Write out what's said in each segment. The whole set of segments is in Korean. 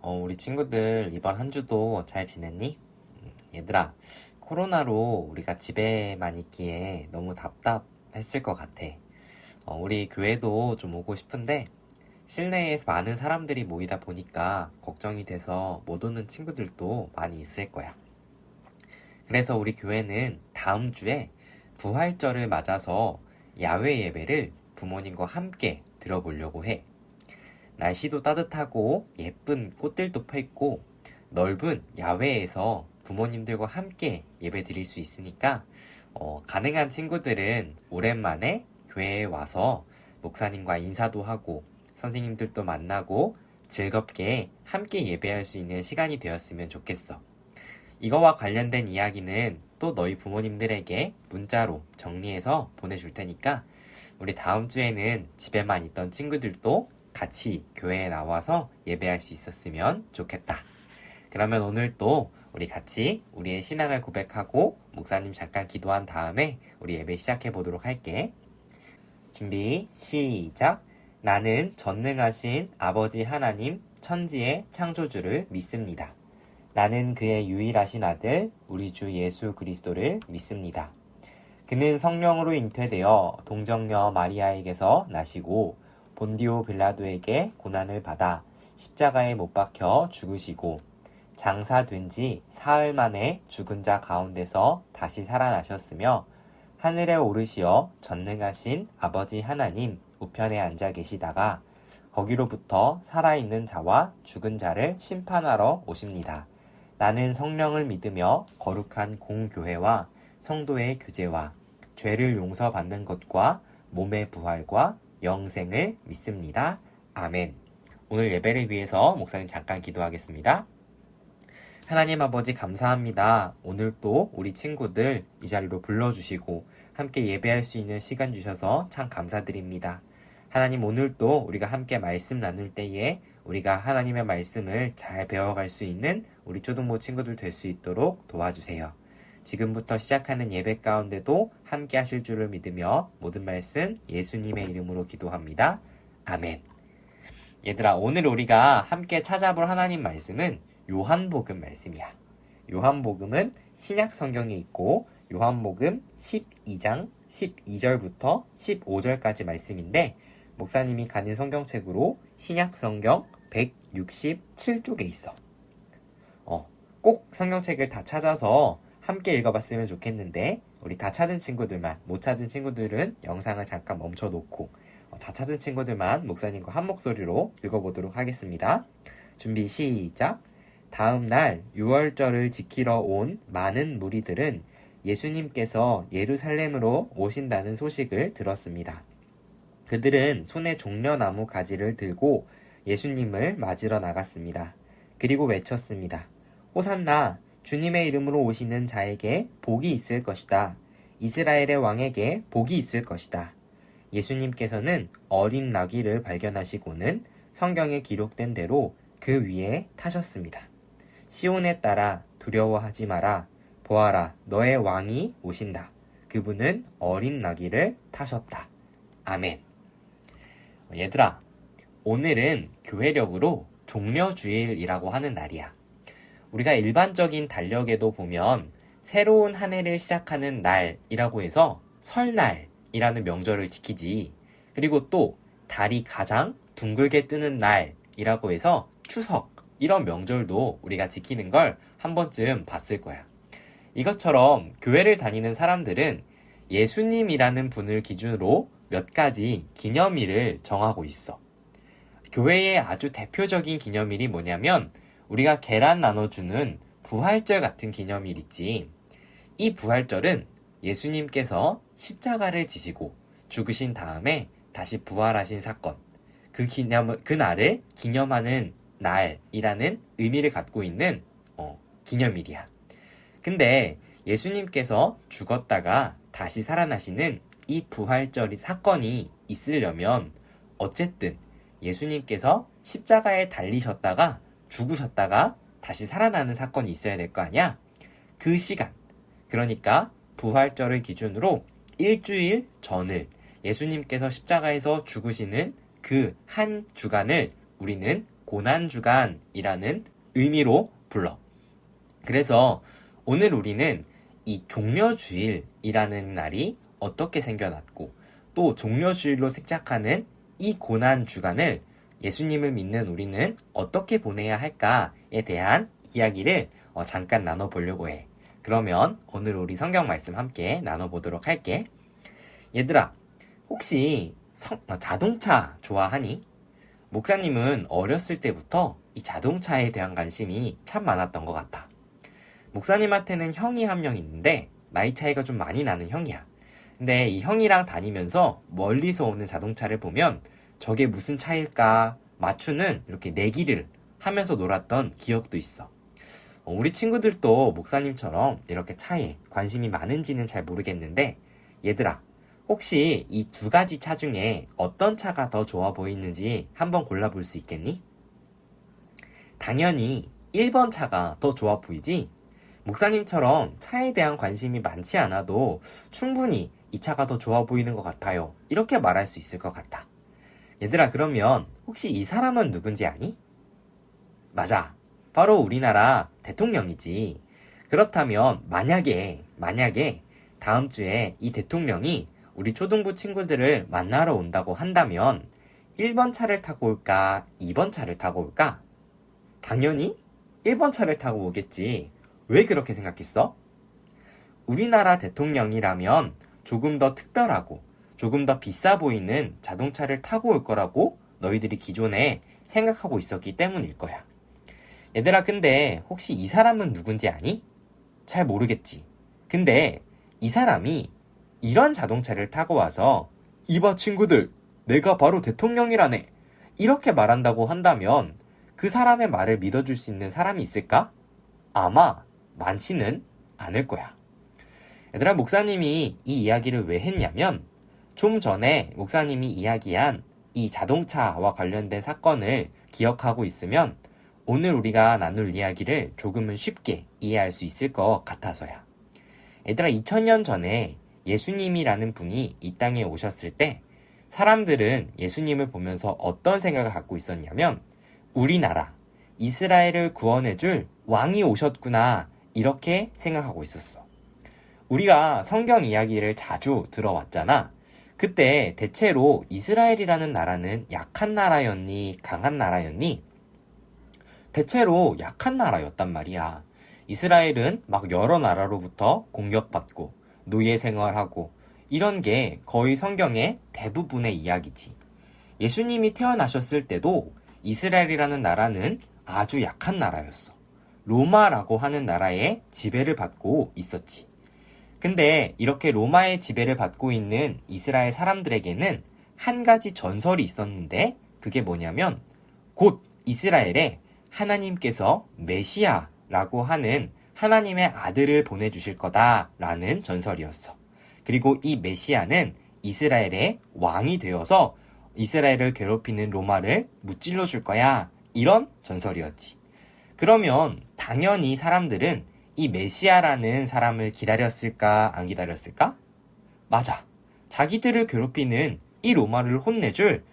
우리 친구들 이번 한 주도 잘 지냈니? 얘들아, 코로나로 우리가 집에만 있기에 너무 답답했을 것 같아. 우리 교회도 좀 오고 싶은데 실내에서 많은 사람들이 모이다 보니까 걱정이 돼서 못 오는 친구들도 많이 있을 거야. 그래서 우리 교회는 다음 주에 부활절을 맞아서 야외 예배를 부모님과 함께 들어보려고 해. 날씨도 따뜻하고 예쁜 꽃들도 펴있고 넓은 야외에서 부모님들과 함께 예배 드릴 수 있으니까 가능한 친구들은 오랜만에 교회에 와서 목사님과 인사도 하고 선생님들도 만나고 즐겁게 함께 예배할 수 있는 시간이 되었으면 좋겠어. 이거와 관련된 이야기는 또 너희 부모님들에게 문자로 정리해서 보내줄 테니까 우리 다음 주에는 집에만 있던 친구들도 같이 교회에 나와서 예배할 수 있었으면 좋겠다. 그러면 오늘 또 우리 같이 우리의 신앙을 고백하고 목사님 잠깐 기도한 다음에 우리 예배 시작해 보도록 할게. 준비, 시작. 나는 전능하신 아버지 하나님 천지의 창조주를 믿습니다. 나는 그의 유일하신 아들 우리 주 예수 그리스도를 믿습니다. 그는 성령으로 잉태되어 동정녀 마리아에게서 나시고 본디오 빌라도에게 고난을 받아 십자가에 못 박혀 죽으시고 장사된 지 사흘 만에 죽은 자 가운데서 다시 살아나셨으며 하늘에 오르시어 전능하신 아버지 하나님 우편에 앉아 계시다가 거기로부터 살아있는 자와 죽은 자를 심판하러 오십니다. 나는 성령을 믿으며 거룩한 공교회와 성도의 교제와 죄를 용서받는 것과 몸의 부활과 영생을 믿습니다. 아멘. 오늘 예배를 위해서 목사님 잠깐 기도하겠습니다. 하나님 아버지 감사합니다. 오늘 또 우리 친구들 이 자리로 불러주시고 함께 예배할 수 있는 시간 주셔서 참 감사드립니다. 하나님 오늘도 우리가 함께 말씀 나눌 때에 우리가 하나님의 말씀을 잘 배워갈 수 있는 우리 초등부 친구들 될 수 있도록 도와주세요. 지금부터 시작하는 예배 가운데도 함께 하실 줄을 믿으며 모든 말씀 예수님의 이름으로 기도합니다. 아멘. 얘들아, 오늘 우리가 함께 찾아볼 하나님 말씀은 요한복음 말씀이야. 요한복음은 신약 성경에 있고 요한복음 12장 12절부터 15절까지 말씀인데 목사님이 가진 성경책으로 신약 성경 167쪽에 있어. 꼭 성경책을 다 찾아서 함께 읽어봤으면 좋겠는데 우리 다 찾은 친구들만, 못 찾은 친구들은 영상을 잠깐 멈춰놓고 다 찾은 친구들만 목사님과 한 목소리로 읽어보도록 하겠습니다. 준비 시작. 다음 날 유월절을 지키러 온 많은 무리들은 예수님께서 예루살렘으로 오신다는 소식을 들었습니다. 그들은 손에 종려나무 가지를 들고 예수님을 맞으러 나갔습니다. 그리고 외쳤습니다. 호산나, 주님의 이름으로 오시는 자에게 복이 있을 것이다. 이스라엘의 왕에게 복이 있을 것이다. 예수님께서는 어린 나귀를 발견하시고는 성경에 기록된 대로 그 위에 타셨습니다. 시온에 따라 두려워하지 마라. 보아라, 너의 왕이 오신다. 그분은 어린 나귀를 타셨다. 아멘. 얘들아, 오늘은 교회력으로 종려주일이라고 하는 날이야. 우리가 일반적인 달력에도 보면 새로운 한 해를 시작하는 날이라고 해서 설날이라는 명절을 지키지. 그리고 또 달이 가장 둥글게 뜨는 날이라고 해서 추석 이런 명절도 우리가 지키는 걸 한 번쯤 봤을 거야. 이것처럼 교회를 다니는 사람들은 예수님이라는 분을 기준으로 몇 가지 기념일을 정하고 있어. 교회의 아주 대표적인 기념일이 뭐냐면 우리가 계란 나눠주는 부활절 같은 기념일 있지. 이 부활절은 예수님께서 십자가를 지시고 죽으신 다음에 다시 부활하신 사건, 그 날을 기념하는 날이라는 의미를 갖고 있는 기념일이야. 근데 예수님께서 죽었다가 다시 살아나시는 이 부활절이 사건이 있으려면 어쨌든 예수님께서 십자가에 달리셨다가 죽으셨다가 다시 살아나는 사건이 있어야 될 거 아니야? 그 시간, 그러니까 부활절을 기준으로 일주일 전을 예수님께서 십자가에서 죽으시는 그 한 주간을 우리는 고난주간이라는 의미로 불러. 그래서 오늘 우리는 이 종려주일이라는 날이 어떻게 생겨났고 또 종려주일로 생각하는 이 고난주간을 예수님을 믿는 우리는 어떻게 보내야 할까에 대한 이야기를 잠깐 나눠보려고 해. 그러면 오늘 우리 성경 말씀 함께 나눠보도록 할게. 얘들아, 혹시 자동차 좋아하니? 목사님은 어렸을 때부터 이 자동차에 대한 관심이 참 많았던 것 같아. 목사님한테는 형이 한 명 있는데 나이 차이가 좀 많이 나는 형이야. 근데 이 형이랑 다니면서 멀리서 오는 자동차를 보면 저게 무슨 차일까 맞추는 이렇게 내기를 하면서 놀았던 기억도 있어. 우리 친구들도 목사님처럼 이렇게 차에 관심이 많은지는 잘 모르겠는데 얘들아, 혹시 이 두 가지 차 중에 어떤 차가 더 좋아 보이는지 한번 골라볼 수 있겠니? 당연히 1번 차가 더 좋아 보이지? 목사님처럼 차에 대한 관심이 많지 않아도 충분히 이 차가 더 좋아 보이는 것 같아요. 이렇게 말할 수 있을 것 같아. 얘들아, 그러면 혹시 이 사람은 누군지 아니? 맞아. 바로 우리나라 대통령이지. 그렇다면 만약에 다음 주에 이 대통령이 우리 초등부 친구들을 만나러 온다고 한다면 1번 차를 타고 올까? 2번 차를 타고 올까? 당연히 1번 차를 타고 오겠지. 왜 그렇게 생각했어? 우리나라 대통령이라면 조금 더 특별하고 조금 더 비싸 보이는 자동차를 타고 올 거라고 너희들이 기존에 생각하고 있었기 때문일 거야. 얘들아, 근데 혹시 이 사람은 누군지 아니? 잘 모르겠지. 근데 이 사람이 이런 자동차를 타고 와서 이봐 친구들, 내가 바로 대통령이라네. 이렇게 말한다고 한다면 그 사람의 말을 믿어줄 수 있는 사람이 있을까? 아마 많지는 않을 거야. 얘들아, 목사님이 이 이야기를 왜 했냐면 좀 전에 목사님이 이야기한 이 자동차와 관련된 사건을 기억하고 있으면 오늘 우리가 나눌 이야기를 조금은 쉽게 이해할 수 있을 것 같아서야. 얘들아, 2000년 전에 예수님이라는 분이 이 땅에 오셨을 때 사람들은 예수님을 보면서 어떤 생각을 갖고 있었냐면 우리나라, 이스라엘을 구원해줄 왕이 오셨구나 이렇게 생각하고 있었어. 우리가 성경 이야기를 자주 들어왔잖아. 그때 대체로 이스라엘이라는 나라는 약한 나라였니? 강한 나라였니? 대체로 약한 나라였단 말이야. 이스라엘은 막 여러 나라로부터 공격받고 노예 생활하고 이런 게 거의 성경의 대부분의 이야기지. 예수님이 태어나셨을 때도 이스라엘이라는 나라는 아주 약한 나라였어. 로마라고 하는 나라의 지배를 받고 있었지. 근데 이렇게 로마의 지배를 받고 있는 이스라엘 사람들에게는 한 가지 전설이 있었는데 그게 뭐냐면 곧 이스라엘에 하나님께서 메시아라고 하는 하나님의 아들을 보내주실 거다라는 전설이었어. 그리고 이 메시아는 이스라엘의 왕이 되어서 이스라엘을 괴롭히는 로마를 무찔러 줄 거야. 이런 전설이었지. 그러면 당연히 사람들은 이 메시아라는 사람을 기다렸을까 안 기다렸을까? 맞아. 자기들을 괴롭히는 이 로마를 혼내줄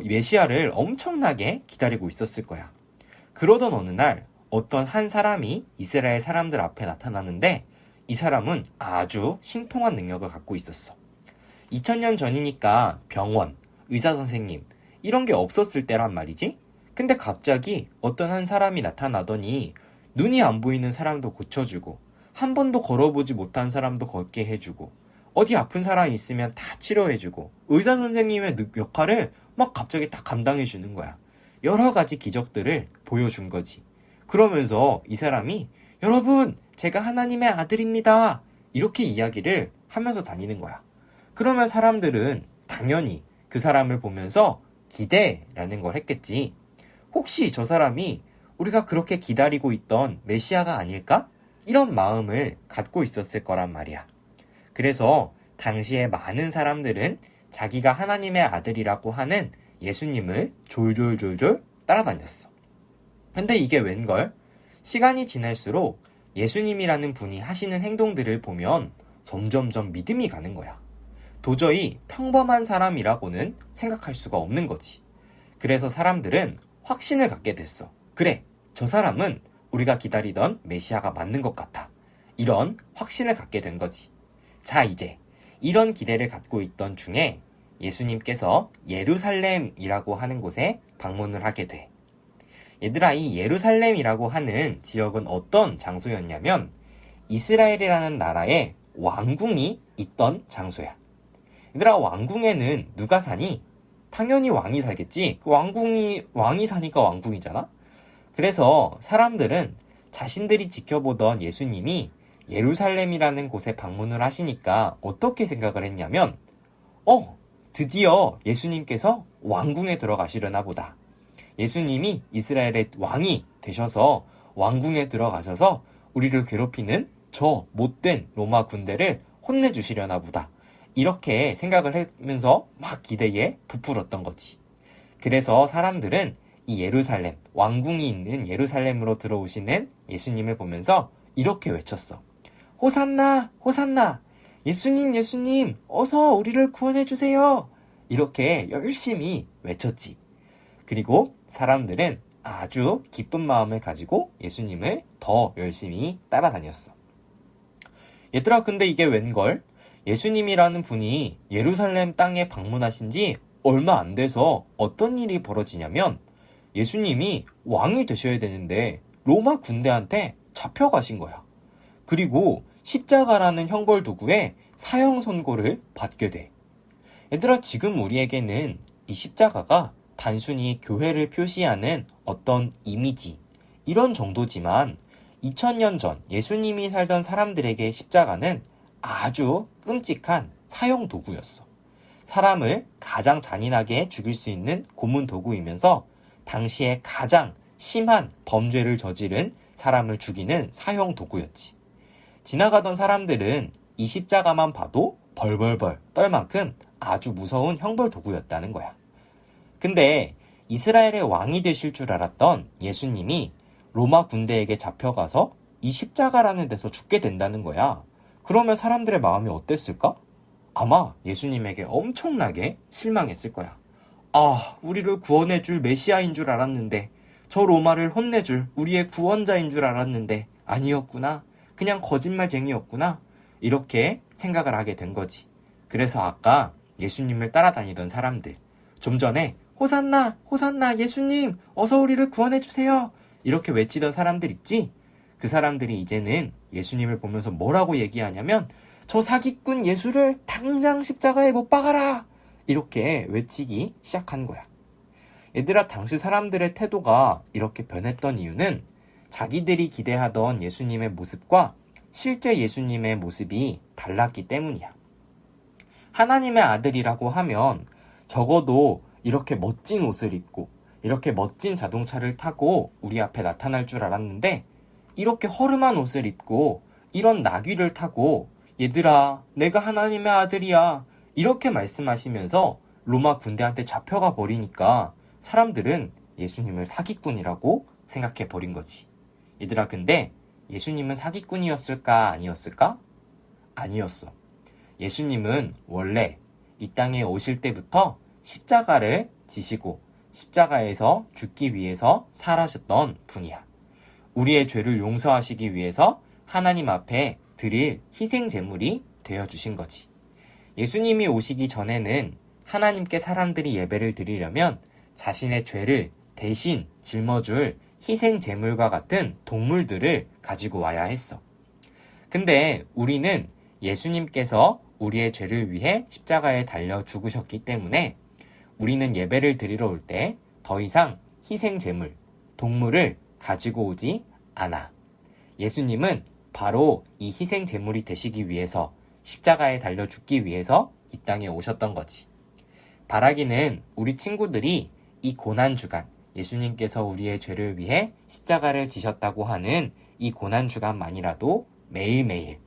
메시아를 엄청나게 기다리고 있었을 거야. 그러던 어느 날 어떤 한 사람이 이스라엘 사람들 앞에 나타나는데 이 사람은 아주 신통한 능력을 갖고 있었어. 2000년 전이니까 병원, 의사 선생님 이런 게 없었을 때란 말이지. 근데 갑자기 어떤 한 사람이 나타나더니 눈이 안 보이는 사람도 고쳐주고 한 번도 걸어보지 못한 사람도 걷게 해주고 어디 아픈 사람이 있으면 다 치료해주고 의사 선생님의 역할을 막 갑자기 다 감당해주는 거야. 여러 가지 기적들을 보여준 거지. 그러면서 이 사람이 여러분, 제가 하나님의 아들입니다. 이렇게 이야기를 하면서 다니는 거야. 그러면 사람들은 당연히 그 사람을 보면서 기대라는 걸 했겠지. 혹시 저 사람이 우리가 그렇게 기다리고 있던 메시아가 아닐까? 이런 마음을 갖고 있었을 거란 말이야. 그래서 당시에 많은 사람들은 자기가 하나님의 아들이라고 하는 예수님을 졸졸졸졸 따라다녔어. 근데 이게 웬걸? 시간이 지날수록 예수님이라는 분이 하시는 행동들을 보면 점점점 믿음이 가는 거야. 도저히 평범한 사람이라고는 생각할 수가 없는 거지. 그래서 사람들은 확신을 갖게 됐어. 그래, 저 사람은 우리가 기다리던 메시아가 맞는 것 같아. 이런 확신을 갖게 된 거지. 자, 이제 이런 기대를 갖고 있던 중에 예수님께서 예루살렘이라고 하는 곳에 방문을 하게 돼. 얘들아, 이 예루살렘이라고 하는 지역은 어떤 장소였냐면 이스라엘이라는 나라에 왕궁이 있던 장소야. 얘들아, 왕궁에는 누가 사니? 당연히 왕이 살겠지. 왕이 사니까 왕궁이잖아. 그래서 사람들은 자신들이 지켜보던 예수님이 예루살렘이라는 곳에 방문을 하시니까 어떻게 생각을 했냐면 드디어 예수님께서 왕궁에 들어가시려나 보다. 예수님이 이스라엘의 왕이 되셔서 왕궁에 들어가셔서 우리를 괴롭히는 저 못된 로마 군대를 혼내주시려나 보다. 이렇게 생각을 하면서 막 기대에 부풀었던 거지. 그래서 사람들은 이 예루살렘, 왕궁이 있는 예루살렘으로 들어오시는 예수님을 보면서 이렇게 외쳤어. 호산나, 호산나, 예수님, 예수님, 어서 우리를 구원해주세요. 이렇게 열심히 외쳤지. 그리고 사람들은 아주 기쁜 마음을 가지고 예수님을 더 열심히 따라다녔어. 얘들아, 근데 이게 웬걸? 예수님이라는 분이 예루살렘 땅에 방문하신 지 얼마 안 돼서 어떤 일이 벌어지냐면 예수님이 왕이 되셔야 되는데 로마 군대한테 잡혀가신 거야. 그리고 십자가라는 형벌 도구에 사형 선고를 받게 돼. 얘들아, 지금 우리에게는 이 십자가가 단순히 교회를 표시하는 어떤 이미지, 이런 정도지만 2000년 전 예수님이 살던 사람들에게 십자가는 아주 끔찍한 사형 도구였어. 사람을 가장 잔인하게 죽일 수 있는 고문 도구이면서 당시에 가장 심한 범죄를 저지른 사람을 죽이는 사형 도구였지. 지나가던 사람들은 이 십자가만 봐도 벌벌벌 떨 만큼 아주 무서운 형벌 도구였다는 거야. 근데 이스라엘의 왕이 되실 줄 알았던 예수님이 로마 군대에게 잡혀가서 이 십자가라는 데서 죽게 된다는 거야. 그러면 사람들의 마음이 어땠을까? 아마 예수님에게 엄청나게 실망했을 거야. 우리를 구원해줄 메시아인 줄 알았는데, 저 로마를 혼내줄 우리의 구원자인 줄 알았는데 아니었구나. 그냥 거짓말쟁이였구나. 이렇게 생각을 하게 된 거지. 그래서 아까 예수님을 따라다니던 사람들, 좀 전에 호산나, 호산나, 예수님, 어서 우리를 구원해주세요. 이렇게 외치던 사람들 있지? 그 사람들이 이제는 예수님을 보면서 뭐라고 얘기하냐면 저 사기꾼 예수를 당장 십자가에 못 박아라! 이렇게 외치기 시작한 거야. 얘들아, 당시 사람들의 태도가 이렇게 변했던 이유는 자기들이 기대하던 예수님의 모습과 실제 예수님의 모습이 달랐기 때문이야. 하나님의 아들이라고 하면 적어도 이렇게 멋진 옷을 입고 이렇게 멋진 자동차를 타고 우리 앞에 나타날 줄 알았는데 이렇게 허름한 옷을 입고 이런 나귀를 타고 얘들아, 내가 하나님의 아들이야 이렇게 말씀하시면서 로마 군대한테 잡혀가 버리니까 사람들은 예수님을 사기꾼이라고 생각해 버린 거지. 얘들아, 근데 예수님은 사기꾼이었을까 아니었을까? 아니었어. 예수님은 원래 이 땅에 오실 때부터 십자가를 지시고 십자가에서 죽기 위해서 살아셨던 분이야. 우리의 죄를 용서하시기 위해서 하나님 앞에 드릴 희생 제물이 되어주신 거지. 예수님이 오시기 전에는 하나님께 사람들이 예배를 드리려면 자신의 죄를 대신 짊어줄 희생 제물과 같은 동물들을 가지고 와야 했어. 근데 우리는 예수님께서 우리의 죄를 위해 십자가에 달려 죽으셨기 때문에 우리는 예배를 드리러 올 때 더 이상 희생 제물, 동물을 가지고 오지 않아. 예수님은 바로 이 희생 제물이 되시기 위해서 십자가에 달려 죽기 위해서 이 땅에 오셨던 거지. 바라기는 우리 친구들이 이 고난주간, 예수님께서 우리의 죄를 위해 십자가를 지셨다고 하는 이 고난주간만이라도 매일매일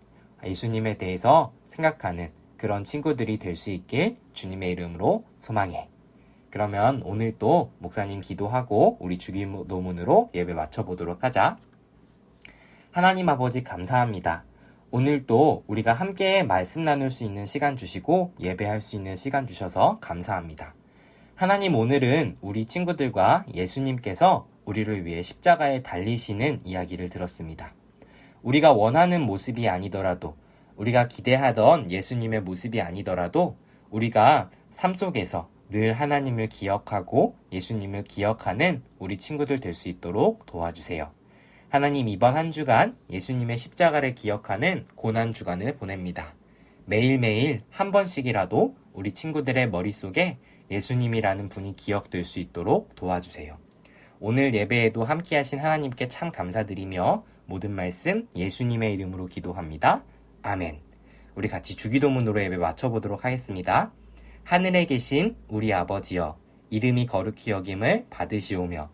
예수님에 대해서 생각하는 그런 친구들이 될 수 있길 주님의 이름으로 소망해. 그러면 오늘 또 목사님 기도하고 우리 주기도문으로 예배 마쳐보도록 하자. 하나님 아버지 감사합니다. 오늘 또 우리가 함께 말씀 나눌 수 있는 시간 주시고 예배할 수 있는 시간 주셔서 감사합니다. 하나님, 오늘은 우리 친구들과 예수님께서 우리를 위해 십자가에 달리시는 이야기를 들었습니다. 우리가 원하는 모습이 아니더라도, 우리가 기대하던 예수님의 모습이 아니더라도 우리가 삶 속에서 늘 하나님을 기억하고 예수님을 기억하는 우리 친구들 될 수 있도록 도와주세요. 하나님, 이번 한 주간 예수님의 십자가를 기억하는 고난주간을 보냅니다. 매일매일 한 번씩이라도 우리 친구들의 머릿속에 예수님이라는 분이 기억될 수 있도록 도와주세요. 오늘 예배에도 함께 하신 하나님께 참 감사드리며 모든 말씀 예수님의 이름으로 기도합니다. 아멘. 우리 같이 주기도문으로 예배 마쳐보도록 하겠습니다. 하늘에 계신 우리 아버지여, 이름이 거룩히 여김을 받으시오며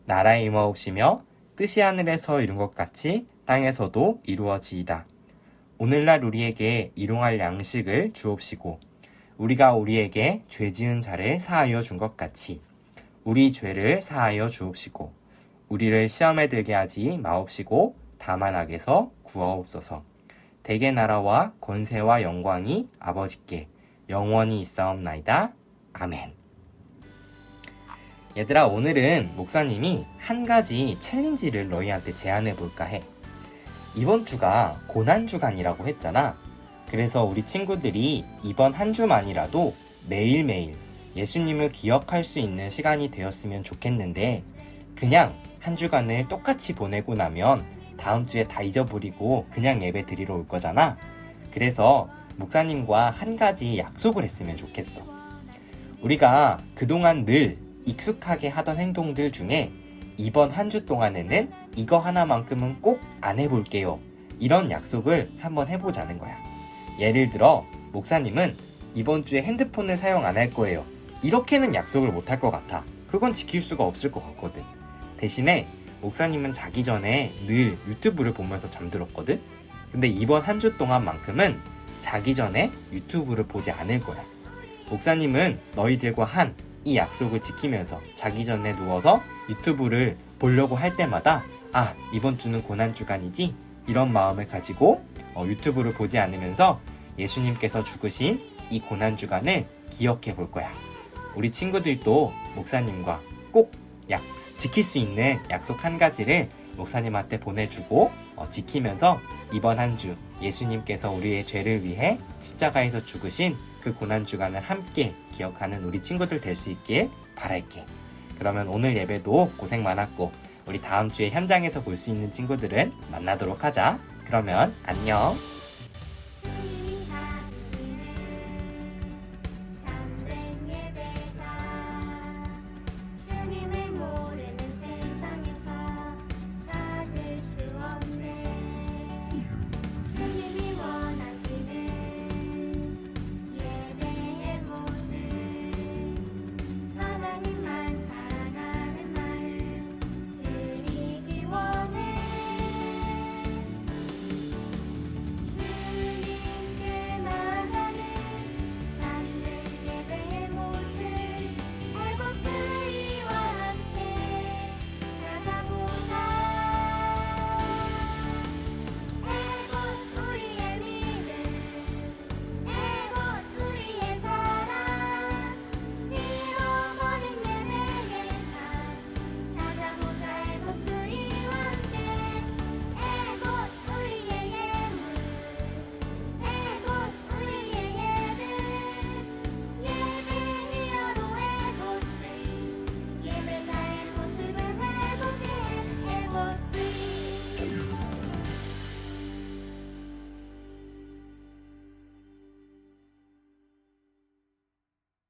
나라에 임하옵시며 뜻이 하늘에서 이룬 것 같이 땅에서도 이루어지이다. 오늘날 우리에게 일용할 양식을 주옵시고 우리가 우리에게 죄 지은 자를 사하여 준 것 같이 우리 죄를 사하여 주옵시고 우리를 시험에 들게 하지 마옵시고 다만 악에서 구하옵소서. 대개 나라와 권세와 영광이 아버지께 영원히 있사옵나이다. 아멘. 얘들아, 오늘은 목사님이 한 가지 챌린지를 너희한테 제안해 볼까 해. 이번 주가 고난주간이라고 했잖아. 그래서 우리 친구들이 이번 한 주만이라도 매일매일 예수님을 기억할 수 있는 시간이 되었으면 좋겠는데, 그냥 한 주간을 똑같이 보내고 나면 다음 주에 다 잊어버리고 그냥 예배 드리러 올 거잖아. 그래서 목사님과 한 가지 약속을 했으면 좋겠어. 우리가 그동안 늘 익숙하게 하던 행동들 중에 이번 한 주 동안에는 이거 하나만큼은 꼭 안 해볼게요, 이런 약속을 한번 해보자는 거야. 예를 들어 목사님은 이번 주에 핸드폰을 사용 안 할 거예요, 이렇게는 약속을 못 할 것 같아. 그건 지킬 수가 없을 것 같거든. 대신에 목사님은 자기 전에 늘 유튜브를 보면서 잠들었거든. 근데 이번 한 주 동안만큼은 자기 전에 유튜브를 보지 않을 거야. 목사님은 너희들과 한 이 약속을 지키면서 자기 전에 누워서 유튜브를 보려고 할 때마다 이번 주는 고난주간이지, 이런 마음을 가지고 유튜브를 보지 않으면서 예수님께서 죽으신 이 고난주간을 기억해 볼 거야. 우리 친구들도 목사님과 꼭 지킬 수 있는 약속 한 가지를 목사님한테 보내주고 지키면서 이번 한 주 예수님께서 우리의 죄를 위해 십자가에서 죽으신 그 고난주간을 함께 기억하는 우리 친구들 될 수 있길 바랄게. 그러면 오늘 예배도 고생 많았고 우리 다음 주에 현장에서 볼 수 있는 친구들은 만나도록 하자. 그러면 안녕.